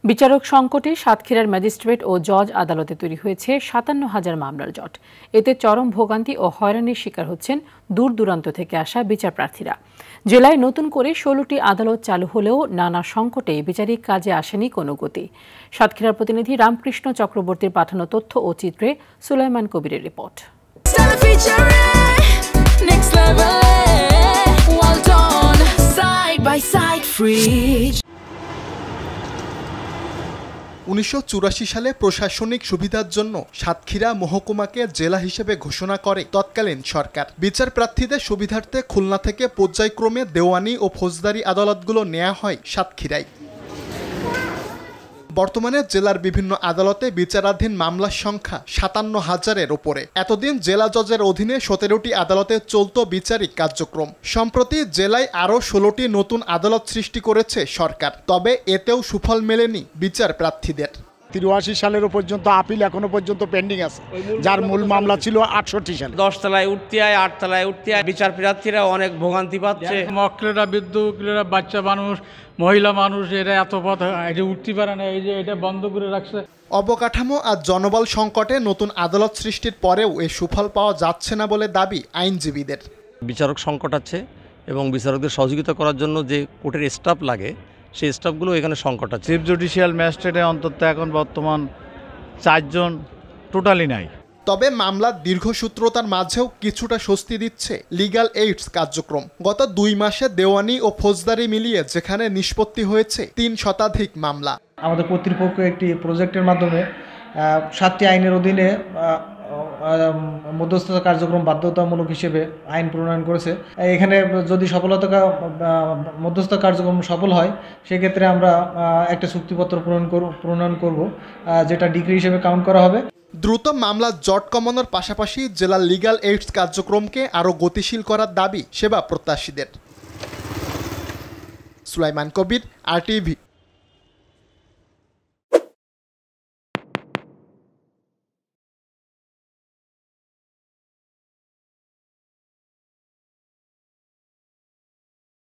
বিচারক সংকটে সাতক্ষীরার ম্যাজিস্ট্রেট ও জজ আদালতে তৈরি হয়েছে ৫৭,০০০ মামলার জট। এতে চরম ভোগান্তি ও হয়রানির শিকার হচ্ছেন দূর দূরান্ত থেকে আসা বিচার প্রার্থীরা। জেলায় নতুন করে ১৬টি আদালত চালু হলেও নানা সংকটে বিচারিক কাজে আসেনি কোনো গতি। সাতক্ষীরার প্রতিনিধি রামকৃষ্ণ চক্রবর্তীর পাঠানো তথ্য ও চিত্রে সুলাইমান কবিরের রিপোর্ট। ১৯৮৪ সালে প্রশাসনিক সুবিধার জন্য সাতক্ষীরা মহকুমাকে জেলা হিসেবে ঘোষণা করে তৎকালীন সরকার। বিচার প্রার্থীদের সুবিধার্থে খুলনা থেকে পর্যায়ক্রমে দেওয়ানি ও ফৌজদারি আদালতগুলো নেওয়া হয় সাতক্ষীরায়। বর্তমানে জেলার বিভিন্ন আদালতে বিচারাধীন মামলার সংখ্যা ৫৭,০০০-এর ওপরে। এতদিন জেলা জজের অধীনে ১৭টি আদালতে চলত বিচারিক কার্যক্রম। সম্প্রতি জেলায় আরও ১৬টি নতুন আদালত সৃষ্টি করেছে সরকার। তবে এতেও সুফল মেলেনি বিচার প্রার্থীদের। ৮৩ সালেরও পর্যন্ত আপিল এখনো পর্যন্ত পেন্ডিং আছে, যার মূল মামলা ছিল ৬৮ সালে। ১০ তলায় উঠতে হয়, ৮ তলায় উঠতে হয়। বিচার প্রার্থীরা অনেক ভোগান্তি পাচ্ছে। মক্কেলরা, বিদ্যুৎরা, বাচ্চা মানুষ, মহিলা মানুষ, এরা এত পথ উঠতে পারে না, এই যে এটা বন্ধ করে রাখছে। অবকাঠামো আর জনবল সংকটে নতুন আদালত সৃষ্টির পরেও এ সুফল পাওয়া যাচ্ছে না বলে দাবি আইনজীবীদের। বিচারক সংকট আছে এবং বিচারকদের সহযোগিতা করার জন্য যে কোর্টের স্টাফ লাগে সেই স্টাফগুলো এখানে সংকট আছে। চিফ জুডিশিয়াল ম্যাজিস্ট্রেটে অন্তত এখন বর্তমান ৪ জন টোটালি নাই। তবে মামলার দীর্ঘসূত্রতার মাঝেও কিছুটা স্বস্তি দিচ্ছে লিগ্যাল এইডস কার্যক্রম। গত ২ মাসে দেওয়ানি ও ফৌজদারি মিলিয়ে যেখানে নিষ্পত্তি হয়েছে ৩ শতাধিক মামলা। আমাদের কর্তৃপক্ষ একটি প্রজেক্টের মাধ্যমে ৭টি আইনের অধীনে মধ্যস্থতা কার্যক্রম বাধ্যতামূলক হিসেবে আইন প্রণয়ন করেছে। এখানে যদি মধ্যস্থতা কার্যক্রম সফল হয়, সেক্ষেত্রে আমরা একটা চুক্তিপত্র প্রণয়ন করব, যেটা ডিগ্রি হিসেবে কাউন্ট করা হবে। দ্রুত মামলার জট কমানোর পাশাপাশি জেলার লিগ্যাল এইডস কার্যক্রমকে আরও গতিশীল করার দাবি সেবা প্রত্যাশীদের। সুলাইমান কবির, RTV।